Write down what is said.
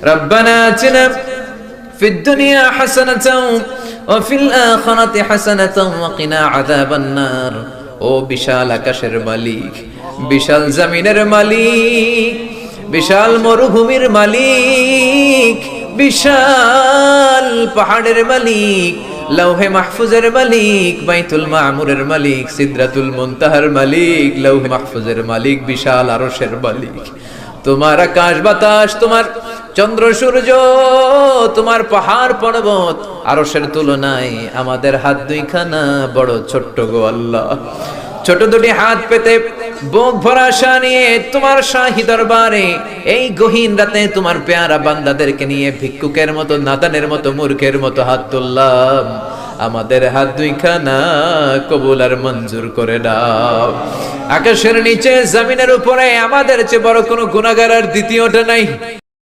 রব্বানা আতিনা ফিদ দুনিয়া হাসানাতাও ওয়া ফিল আখিরাতি হাসানাতাও ওয়া কিনা আযাবান নার। ও বিশাল আকাশের মালিক, বিশাল জমিনের মালিক, বিশাল মরুভূমির মালিক, বিশাল পাহাড়ের মালিক, লৌহে মাহফুজের মালিক, বাইতুল মামুরের মালিক, সিদরাতুল মুনতাহার মালিক, লৌহে মাহফুজের মালিক, বিশাল আরশের মালিক। তোমার আকাশ বাতাস, তোমার চন্দ্র সূর্য, তোমার পাহাড় পর্বত আরশের তুলনায় আমাদের হাত দুইখানা বড় ছোট্ট গো আল্লাহ। ছোট দুটি হাত পেতে বুক ভরা আশা নিয়ে তোমার শাহী দরবারে এই গহীন রাতে তোমার পেয়ারা বান্দাদেরকে নিয়ে ভিক্ষুকের মতো, নাদানের মতো, মূর্খের মতো হাত তুললাম। আমাদের হাত দুইখানা কবুল আর মঞ্জুর করে দাও। আকাশের নিচে জমিনের উপরে আমাদের চেয়ে বড় কোনো গুনাহগার আর দ্বিতীয়টা নাই।